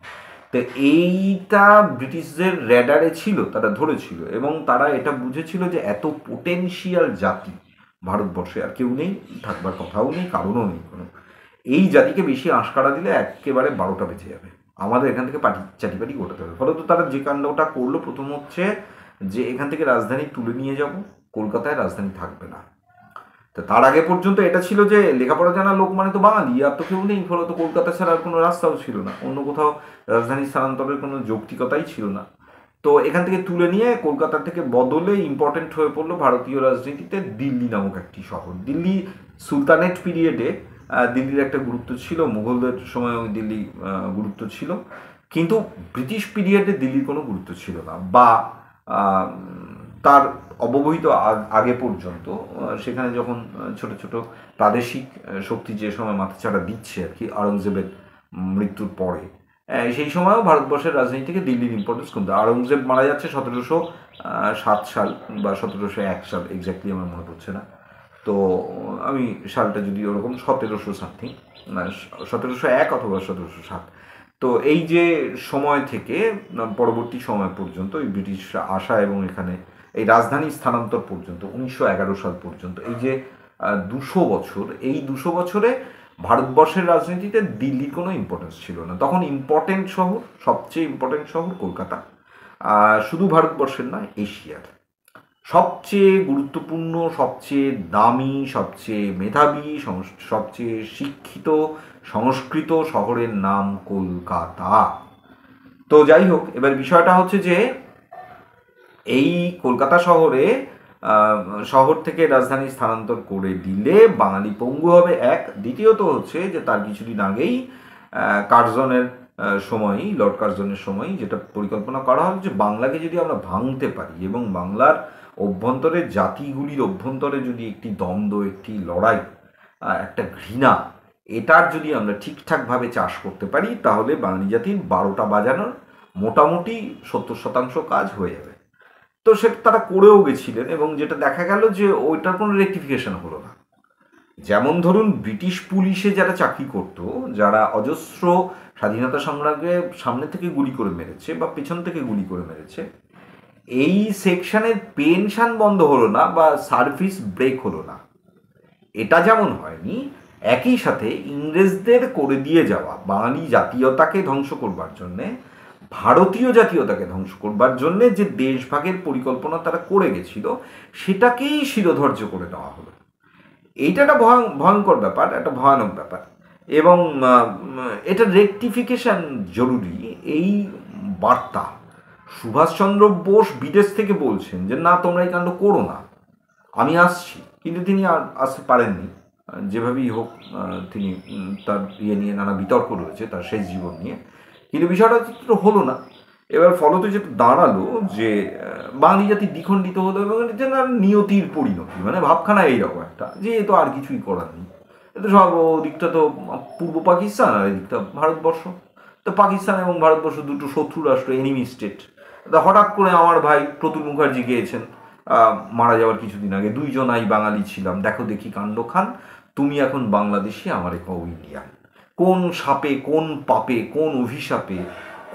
তো এইটা ব্রিটিশদের র্যাডারে ছিল, তারা ধরেছিল, এবং তারা এটা বুঝেছিল যে এত পোটেনশিয়াল জাতি ভারতবর্ষে আর কেউ নেই, থাকবার কথাও নেই, কারণও নেই কোনো। এই জাতিকে বেশি আঁশকাড়া দিলে একেবারে 12টা বেঁচে যাবে, আমাদের এখান থেকে চাটিপাটি গোটাতে হবে। ফলত তারা যে কাণ্ডটা করলো, প্রথম হচ্ছে যে এখান থেকে রাজধানী তুলে নিয়ে যাব, কলকাতায় রাজধানী থাকবে না। তো তার আগে পর্যন্ত এটা ছিল যে লেখাপড়া জানা লোক মানে তো বাঙালি, আর তো কেউ নেই, ফলত কলকাতা ছাড়া আর কোনো রাস্তাও ছিল না, অন্য কোথাও রাজধানী স্থানান্তরের কোনো যৌক্তিকতাই ছিল না। তো এখান থেকে তুলে নিয়ে কলকাতা থেকে বদলে ইম্পর্টেন্ট হয়ে পড়লো ভারতীয় রাজনীতিতে দিল্লি নামক একটি শহর। দিল্লি সুলতানেট পিরিয়ডে দিল্লির একটা গুরুত্ব ছিল, মুঘলদের সময় ওই দিল্লি গুরুত্ব ছিল, কিন্তু ব্রিটিশ পিরিয়ডে দিল্লির কোনো গুরুত্ব ছিল না, বা তার অব্যবহিত আগে পর্যন্ত সেখানে যখন ছোট ছোট প্রাদেশিক শক্তি যে সময় মাথাচাড়া দিচ্ছে আর কি আওরঙ্গজেবের মৃত্যুর পরে, সেই সময়ও ভারতবর্ষের রাজনীতি থেকে দিল্লির ইম্পর্টেন্স কমতে। আওরঙ্গজেব মারা যাচ্ছে 1707 সাল বা 1701 সাল, এক্স্যাক্টলি আমার মনে পড়ছে না। তো আমি সালটা যদি ওরকম 1700 সামথিং, 1701 অথবা 1707। তো এই যে সময় থেকে পরবর্তী সময় পর্যন্ত এই ব্রিটিশরা আসা এবং এখানে এই রাজধানী স্থানান্তর পর্যন্ত 1911 সাল পর্যন্ত, এই যে 200 বছর, এই 200 বছরে ভারতবর্ষের রাজনীতিতে দিল্লির কোনো ইম্পর্টেন্স ছিল না। তখন ইম্পর্টেন্ট শহর, সবচেয়ে ইম্পর্টেন্ট শহর কলকাতা, শুধু ভারতবর্ষের নয়, এশিয়ার সবচেয়ে গুরুত্বপূর্ণ, সবচেয়ে দামি, সবচেয়ে মেধাবী, সবচেয়ে শিক্ষিত, সংস্কৃত শহরের নাম কলকাতা। তো যাই হোক, এবার বিষয়টা হচ্ছে যে এই কলকাতা শহর থেকে রাজধানী স্থানান্তর করে দিলে বাঙালি পঙ্গু হবে, এক। দ্বিতীয়ত হচ্ছে যে তার কিছুদিন আগেই কার্জনের সময়ই, লর্ড কার্জনের সময়ই যেটা পরিকল্পনা করা হয় যে বাংলাকে যদি আমরা ভাঙতে পারি এবং বাংলার অভ্যন্তরে, জাতিগুলির অভ্যন্তরে যদি একটি দ্বন্দ্ব, একটি লড়াই, একটা ঘৃণা, এটার যদি আমরা ঠিকঠাকভাবে চাষ করতে পারি, তাহলে বাঙালি জাতির 12টা বাজানোর মোটামুটি 70% কাজ হয়ে যাবে। তো সেটা তারা করেও গেছিলেন, এবং যেটা দেখা গেল যে ওইটার কোনো রেকটিফিকেশন হলো না। যেমন ধরুন, ব্রিটিশ পুলিশে যারা চাকরি করত, যারা অজস্র স্বাধীনতা সংগ্রামে সামনে থেকে গুলি করে মেরেছে বা পেছন থেকে গুলি করে মেরেছে, এই সেকশনের পেনশন বন্ধ হলো না বা সার্ভিস ব্রেক হলো না। এটা যেমন হয়নি, একই সাথে ইংরেজদের করে দিয়ে যাওয়া বাঙালি জাতীয়তাকে ধ্বংস করবার জন্যে, ভারতীয় জাতীয়তাকে ধ্বংস করবার জন্যে যে দেশভাগের পরিকল্পনা তারা করে গেছিল, সেটাকেই শিরোধার্য করে দেওয়া হলো। এইটা একটা ভয়ঙ্কর ব্যাপার, একটা ভয়ানক ব্যাপার, এবং এটা রেকটিফিকেশন জরুরি। এই বার্তা সুভাষচন্দ্র বোস বিদেশ থেকে বলছেন যে না তোমরা এই কাণ্ড করো না, আমি আসছি, কিন্তু তিনি আর আসতে পারেননি। যেভাবেই হোক তিনি তার ইয়ে নিয়ে নানা বিতর্ক রয়েছে তার শেষ জীবন নিয়ে, কিন্তু বিষয়টা তো হলো না। এবার ফলত যেটা দাঁড়ালো যে বাঙালি জাতি দ্বিখণ্ডিত হলো এবং এটা না নিয়তির পরিণতি, মানে ভাবখানা এইরকম একটা যে এ তো আর কিছুই করার নেই, এ তো সব ওদিকটা তো পূর্ব পাকিস্তান আর এদিকটা ভারতবর্ষ, তো পাকিস্তান এবং ভারতবর্ষ দুটো শত্রু রাষ্ট্র, এনিমি স্টেট। হঠাৎ করে আমার ভাই প্রতুল মুখার্জি গিয়েছেন মারা যাওয়ার কিছুদিন আগে, দুইজনাই বাঙালি ছিলাম, দেখো দেখি কাণ্ড খান, তুমি এখন বাংলাদেশি, আমার এক ইন্ডিয়ান। কোন সাপে, কোন পাপে, কোন অভিশাপে,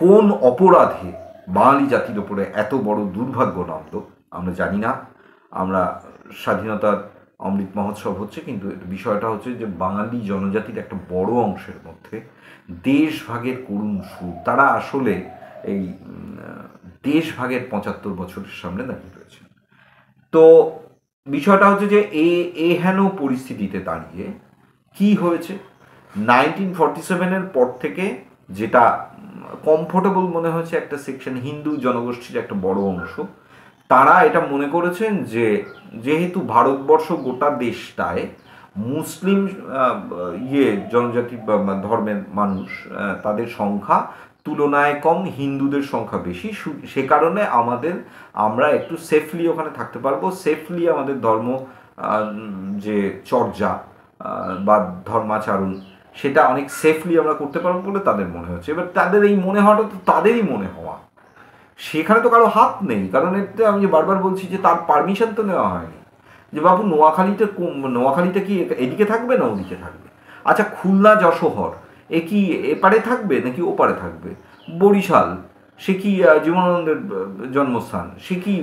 কোন অপরাধে বাঙালি জাতির ওপরে এত বড় দুর্ভাগ্য নামলো আমরা জানি না। আমরা স্বাধীনতার অমৃত মহোৎসব হচ্ছে, কিন্তু বিষয়টা হচ্ছে যে বাঙালি জনজাতির একটা বড় অংশের মধ্যে দেশভাগের করুণ সুর, তারা আসলে এই দেশভাগের ৭৫ বছরের সামনে দাঁড়িয়ে রয়েছে। তো বিষয়টা হচ্ছে যে হেন পরিস্থিতিতে দাঁড়িয়ে কি হয়েছে, 1947-এর পর থেকে যেটা কমফোর্টেবল মনে হয়েছে একটা সেকশন, হিন্দু জনগোষ্ঠীর একটা বড় অংশ, তারা এটা মনে করেছেন যে যেহেতু ভারতবর্ষ গোটা দেশটায় মুসলিম জনজাতি বা ধর্মের মানুষ তাদের সংখ্যা তুলনায় কম, হিন্দুদের সংখ্যা বেশি, সে কারণে আমরা একটু সেফলি ওখানে থাকতে পারবো, সেফলি আমাদের ধর্ম যে চর্যা বা ধর্মাচরণ সেটা অনেক সেফলি আমরা করতে পারবো বলে তাদের মনে হচ্ছে। এবার তাদের এই মনে হওয়াটা তো তাদেরই মনে হওয়া, সেখানে তো কারো হাত নেই, কারণ এতে আমি যে বারবার বলছি যে তার পারমিশন তো নেওয়া হয়নি যে বাবু নোয়াখালীতে কি এদিকে থাকবে না ওদিকে থাকবে, আচ্ছা খুলনা যশোহর এ কি এপারে থাকবে নাকি ওপারে থাকবে, বরিশাল সে কি জীবনানন্দের জন্মস্থান সে কি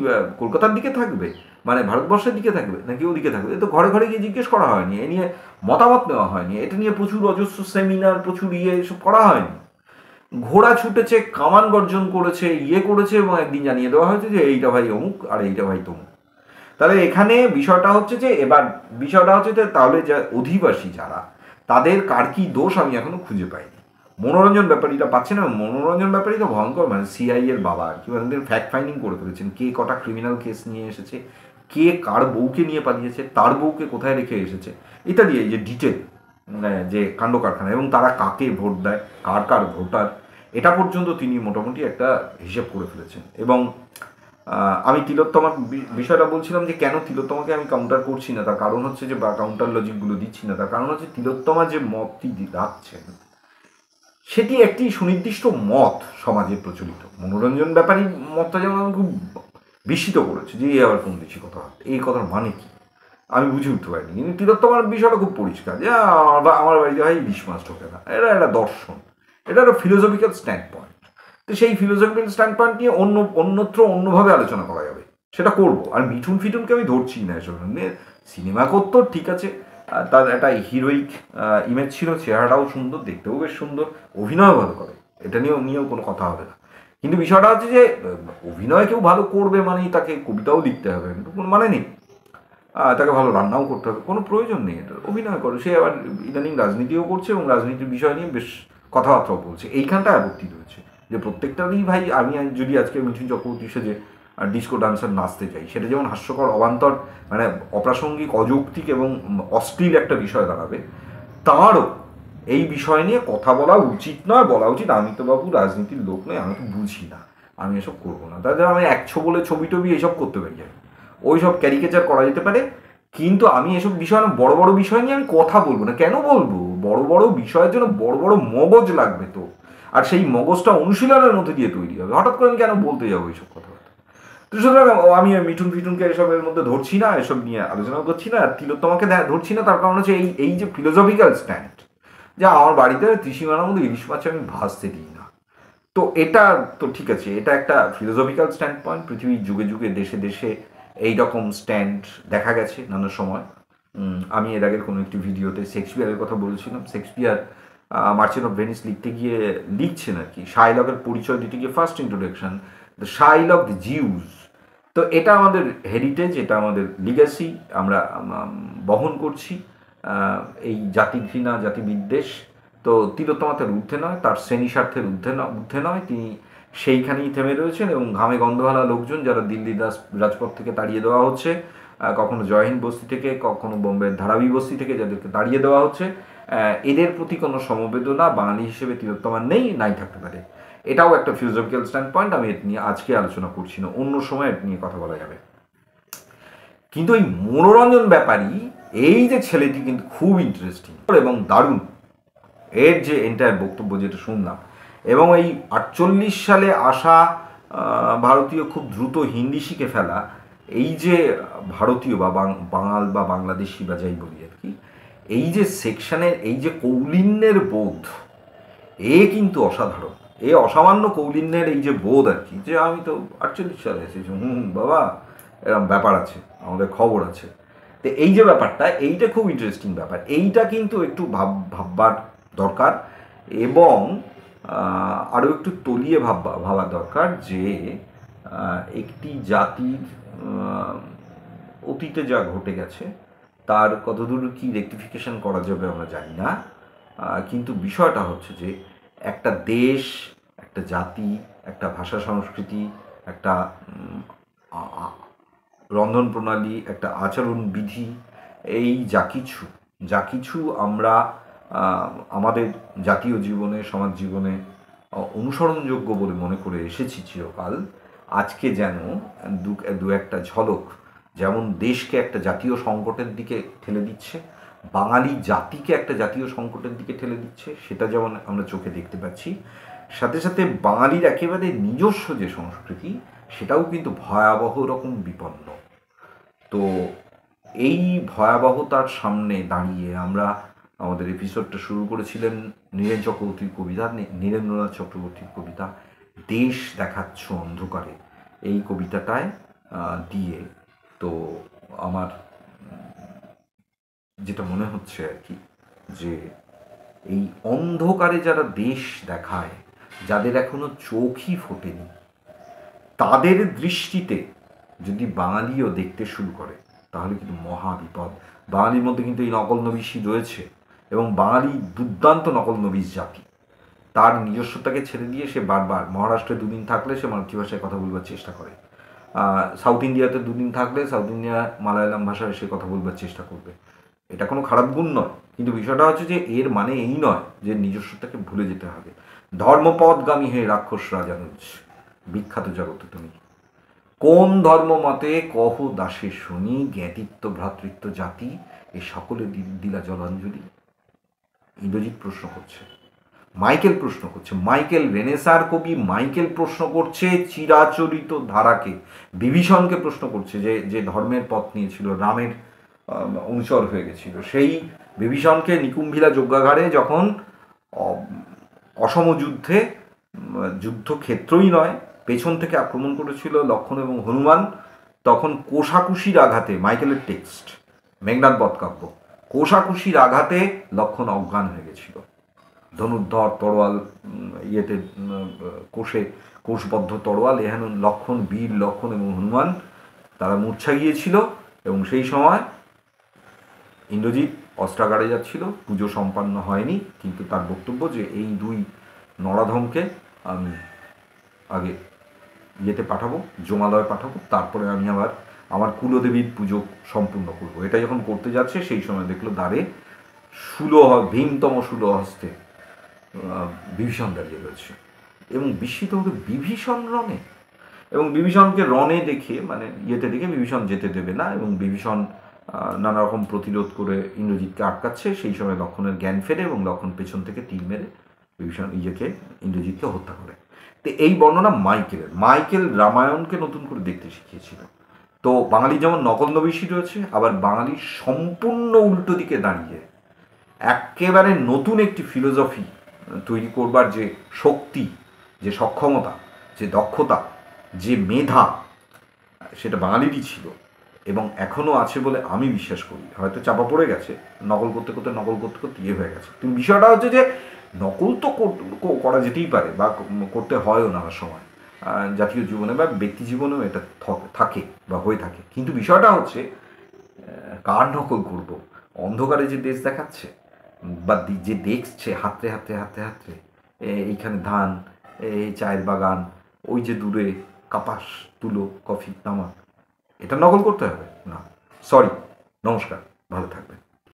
কলকাতার দিকে থাকবে, মানে ভারতবর্ষের দিকে থাকবে নাকি ওদিকে থাকবে, এ তো ঘরে ঘরে গিয়ে জিজ্ঞেস করা হয়নি, এ নিয়ে মতামত নেওয়া হয়নি, এটা নিয়ে প্রচুর অজস্র সেমিনার প্রচুর এসব করা হয়নি। ঘোড়া ছুটেছে, কামান গর্জন করেছে, করেছে এবং একদিন জানিয়ে দেওয়া হয়েছে যে এইটা ভাই অমুক আর এইটা ভাই তমুক। তাহলে এখানে বিষয়টা হচ্ছে যে তাহলে অধিবাসী যারা তাদের কার কি দোষ আমি এখনো খুঁজে পাইনি। মনোরঞ্জন ব্যাপারীটা পাচ্ছে না, মনোরঞ্জন ব্যাপারী তো ভয়ঙ্কর, মানে সিআই এর বাবা আর কি, মানে ফ্যাক্ট ফাইন্ডিং করে ফেলেছেন, কে কটা ক্রিমিনাল কেস নিয়ে এসেছে, কে কার বউকে নিয়ে পালিয়েছে, তার বউকে কোথায় রেখে এসেছে ইত্যাদি, এই যে ডিটেল যে কাণ্ড কারখানা, এবং তারা কাকে ভোট দেয়, কার কার ভোটার, এটা পর্যন্ত তিনি মোটামুটি একটা হিসেব করে ফেলেছেন। এবং আমি তিলোত্তমার বিষয়টা বলছিলাম যে কেন তিলোত্তমাকে আমি কাউন্টার করছি না, তার কারণ হচ্ছে যে বা কাউন্টার লজিকগুলো দিচ্ছি না, তার কারণ হচ্ছে তিলোত্তমা যে মতটি রাখছেন সেটি একটি সুনির্দিষ্ট মত সমাজে প্রচলিত। মনোরঞ্জন ব্যাপারী মতটা যেমন আমি খুব বিস্মিত করেছে যে আবার কোন দেশি কথা, এই কথার মানে কি আমি বুঝে উঠতে পারিনি, কিন্তু তিলোত্তমার বিষয়টা খুব পরিষ্কার যে আমার বাড়িতে ভাই ইলিশ মাছ ঢোকে না, এটা একটা দর্শন, এটা একটা ফিলোসফিক্যাল স্ট্যান্ড পয়েন্ট। তো সেই ফিলোসফিক্যাল স্ট্যান্ড পয়েন্ট নিয়ে অন্যত্র অন্যভাবে আলোচনা করা যাবে, সেটা করবো। আর মিঠুন ফিটুনকে আমি ধরছি না এসব নিয়ে, সিনেমা করতো ঠিক আছে, তার একটা হিরোইক ইমেজ ছিল, চেহারাটাও সুন্দর, দেখতেও বেশ সুন্দর, অভিনয় ভালো করে, এটা নিয়েও কোনো কথা হবে না। কিন্তু বিষয়টা হচ্ছে যে অভিনয় কেউ ভালো করবে মানেই তাকে কবিতাও লিখতে হবে, কিন্তু কোনো মানে নেই, তাকে ভালো রান্নাও করতে হবে, কোনো প্রয়োজন নেই এটা, অভিনয় করে। সে আবার ইদানিং রাজনীতিও করছে এবং রাজনীতির বিষয় নিয়ে বেশ কথাবার্তাও বলছে, এইখানটা আপত্তি রয়েছে যে প্রত্যেকটারই ভাই আমি যদি আজকে মিঠুন চক্রবর্তী সেজে ডিস্কো ডান্সার নাচতে চাই, সেটা যেমন হাস্যকর, অবান্তর, মানে অপ্রাসঙ্গিক, অযৌক্তিক এবং অশ্লীল একটা বিষয় দাঁড়াবে, তারও এই বিষয় নিয়ে কথা বলা উচিত নয়, বলা উচিত আমি তো বাবু রাজনীতির লোক নয়, আমি তো বুঝি না, আমি এসব করবো না। তাদের আমি বলে ছবি টবি এসব করতে পারি, ওই সব ক্যারিকেচার করা যেতে পারে, কিন্তু আমি এসব বিষয় না, বড় বড় বিষয় নিয়ে আমি কথা বলবো না। কেন বলবো? বড় বড় বিষয়ের জন্য বড় বড় মগজ লাগবে তো, আর সেই মগজটা অনুশীলনের মধ্যে দিয়ে তৈরি হবে, হঠাৎ করে আমি কেন বলতে যাবো এইসব কথাবার্তা? তো সুতরাং আমি মিঠুন ফিটুনকে এসবের মধ্যে ধরছি না, এসব নিয়ে আলোচনা করছি না, তিলোত্তমাকে ধরছি না, তার কারণ হচ্ছে এই যে ফিলোসফিক্যাল স্ট্যান্ড, যা আমার বাড়িতে ত্রিসীমানার মধ্যে ইলিশ মাছ আমি ভাসতে দিই না, তো এটা তো ঠিক আছে, এটা একটা ফিলোসফিক্যাল স্ট্যান্ড পয়েন্ট। পৃথিবীর যুগে যুগে দেশে দেশে এইরকম স্ট্যান্ড দেখা গেছে নানা সময়। আমি এর আগের কোনো একটি ভিডিওতে শেক্সপিয়ারের কথা বলেছিলাম। শেক্সপিয়ার মার্চেন্ট অফ ভেনিস লিখতে গিয়ে লিখছেন আর কি, শাইলকের পরিচয় দিতে গিয়ে first introduction, the Shylock the Jews. তো এটা আমাদের হেরিটেজ, এটা আমাদের লিগ্যাসি, আমরা বহন করছি এই জাতি ঘৃণা, জাতি বিদ্বেষ। তো তিলোত্তমা তার ঊর্ধ্বে নয়, তার শ্রেণী স্বার্থের ঊর্ধ্বে নয়, তিনি সেইখানেই থেমে রয়েছেন এবং ঘামে গন্ধওয়ালা লোকজন যারা দিল্লির রাজপথ থেকে তাড়িয়ে দেওয়া হচ্ছে, কখনো জয়হিন্দ বস্তি থেকে, কখনো বোম্বের ধারাবি বস্তি থেকে যাদেরকে তাড়িয়ে দেওয়া হচ্ছে, এদের প্রতি কোনো সমবেদনা বাঙালি হিসেবে তিলোত্তমার নাই থাকতে পারে। এটাও একটা ফিলোসফিক্যাল স্ট্যান্ড পয়েন্ট। আমি এটা নিয়ে আজকে আলোচনা করছি না, অন্য সময় এটা নিয়ে কথা বলা যাবে। কিন্তু এই মনোরঞ্জন ব্যাপারী এই যে ছেলেটি কিন্তু খুব ইন্টারেস্টিং এবং দারুণ। এর যে এন্টায়ার বক্তব্য যেটা শুনলাম, এবং এই 48 সালে আসা ভারতীয় খুব দ্রুত হিন্দি শিখে ফেলা, এই যে ভারতীয় বা বাঙাল বা বাংলাদেশি বা যাই বলি আর কি, এই যে সেকশনের এই যে কৌলিন্যের বোধ, এ কিন্তু অসাধারণ। অসামান্য কৌলিন্যের এই যে বোধ আর কি, যে আমি তো 48 সালে এসেছি, বাবা এরকম ব্যাপার আছে, আমাদের খবর আছে। তো এই যে ব্যাপারটা, এইটা খুব ইন্টারেস্টিং ব্যাপার। এইটা কিন্তু একটু ভাববার দরকার, এবং আরও একটু তলিয়ে ভাবা দরকার যে একটি জাতির অতীতে যা ঘটে গেছে তার কতদূর কি রেকটিফিকেশন করা যাবে আমরা জানি না, কিন্তু বিষয়টা হচ্ছে যে একটা দেশ, একটা জাতি, একটা ভাষা সংস্কৃতি, একটা রন্ধন প্রণালী, একটা আচরণ বিধি, এই যা কিছু আমরা আমাদের জাতীয় জীবনে, সমাজ জীবনে অনুসরণযোগ্য বলে মনে করে এসেছি চিরকাল, আজকে যেন দু একটা ঝলক যেমন দেশকে একটা জাতীয় সংকটের দিকে ঠেলে দিচ্ছে, বাঙালি জাতিকে একটা জাতীয় সংকটের দিকে ঠেলে দিচ্ছে, সেটা যেমন আমরা চোখে দেখতে পাচ্ছি, সাথে সাথে বাঙালির একেবারে নিজস্ব যে সংস্কৃতি সেটাও কিন্তু ভয়াবহ রকম বিপন্ন। তো এই ভয়াবহতার সামনে দাঁড়িয়ে আমরা আমাদের এপিসোডটা শুরু করেছিলেন নীরেন্দ্রনাথ চক্রবর্তীর কবিতা দেশ দেখাচ্ছ অন্ধকারে, এই কবিতাটায় দিয়ে। তো আমার যেটা মনে হচ্ছে আর কি, যে এই অন্ধকারে যারা দেশ দেখায়, যাদের এখনো চোখই ফোটেনি, তাদের দৃষ্টিতে যদি বাঙালিও দেখতে শুরু করে তাহলে কিন্তু মহা বিপদ। বাঙালির মধ্যে কিন্তু এই নকল নবিশই রয়েছে, এবং বাঙালি দুর্দান্ত নকল নবিশ জাতি। তার নিজস্বতাকে ছেড়ে দিয়ে সে বারবার মহারাষ্ট্রে দুদিন থাকলে সে মাতৃভাষায় কথা বলবার চেষ্টা করে, সাউথ ইন্ডিয়াতে দুদিন থাকলে সাউথ ইন্ডিয়া মালায়ালাম ভাষায় সে কথা বলবার চেষ্টা করবে। এটা কোনো খারাপ গুণ নয়, কিন্তু বিষয়টা হচ্ছে যে এর মানে এই নয় যে নিজস্বতাকে ভুলে যেতে হবে। ধর্মপদগামী হে রাক্ষস রাজানুজ, বিখ্যাত জগতে তুমি কোন ধর্ম মতে কহ দাসে শুনি, জ্ঞাতিত্ব ভ্রাতৃত্ব জাতি এ সকলে দিলা জলাঞ্জলি। ইন্দ্রজিৎ প্রশ্ন করছে, মাইকেল প্রশ্ন করছে, মাইকেল রেনেসার কবি মাইকেল প্রশ্ন করছে চিরাচরিত ধারাকে, বিভীষণকে প্রশ্ন করছে যে ধর্মের পথ নিয়েছিল, রামের অনুচর হয়ে গেছিল, সেই বিভীষণকে নিকুম্ভিলা যজ্ঞাগারে যখন অসম যুদ্ধে, যুদ্ধক্ষেত্রই নয় পেছন থেকে আক্রমণ করেছিল লক্ষ্মণ এবং হনুমান, তখন কোষাকুষির আঘাতে, মাইকেলের টেক্সট মেঘনাদ বধকাব্য, কোষাকুষির আঘাতে লক্ষ্মণ অজ্ঞান হয়ে গেছিল। ধনুর্ধর তরোয়াল ইয়েতে কোষবদ্ধ তরোয়াল, এহেন লক্ষ্মণ, বীর লক্ষ্মণ এবং হনুমান তারা মূর্ছা গিয়েছিল, এবং সেই সময় ইন্দ্রজিৎ অস্ত্রাগারে যাচ্ছিল, পুজো সম্পন্ন হয়নি, কিন্তু তার বক্তব্য যে এই দুই নরাধমকে আমি আগে ইয়েতে পাঠাবো, জমালয়ে পাঠাবো, তারপরে আমি আবার আমার কুলদেবীর পুজো সম্পূর্ণ করবো। এটা যখন করতে যাচ্ছে সেই সময় দেখলো দ্বারে ভীমতম হস্তে বিভীষণ দাঁড়িয়ে রয়েছে, এবং বিস্মিত হলো বিভীষণ রণে, এবং বিভীষণকে রণে দেখে মানে ইয়েতে দেখে বিভীষণ যেতে দেবে না, এবং বিভীষণ নানা রকম প্রতিরোধ করে ইন্দ্রজিৎকে আটকাচ্ছে। সেই সময় লক্ষ্মণের জ্ঞান ফেরে এবং লক্ষ্মণ পেছন থেকে তীর মেরে বিভীষণ ইন্দ্রজিৎকে হত্যা করে। তো এই বর্ণনা মাইকেল রামায়ণকে নতুন করে দেখতে শিখিয়েছিল। তো বাঙালি যেমন নকল নবিশি রয়েছে, আবার বাঙালির সম্পূর্ণ উল্টো দিকে দাঁড়িয়ে একেবারে নতুন একটি ফিলোসফি তৈরি করবার যে শক্তি, যে সক্ষমতা, যে দক্ষতা, যে মেধা, সেটা বাঙালিরই ছিল এবং এখনও আছে বলে আমি বিশ্বাস করি। হয়তো চাপা পড়ে গেছে, নকল করতে করতে ইয়ে হয়ে গেছে। কিন্তু বিষয়টা হচ্ছে যে নকল তো করা যেতেই পারে বা করতে হয়ও নানা সময়, জাতীয় জীবনে বা ব্যক্তি জীবনেও এটা থাকে বা হয়ে থাকে। কিন্তু বিষয়টা হচ্ছে কার নকল করব? অন্ধকারে যে দেশ দেখাচ্ছে বা যে দেখছে হাতড়ে এইখানে ধান, এই চায়ের বাগান, ওই যে দূরে কাপাস, তুলো, কফি, তামাক, এটা নকল করতে হবে না। সরি, নমস্কার, ভালো থাকবেন।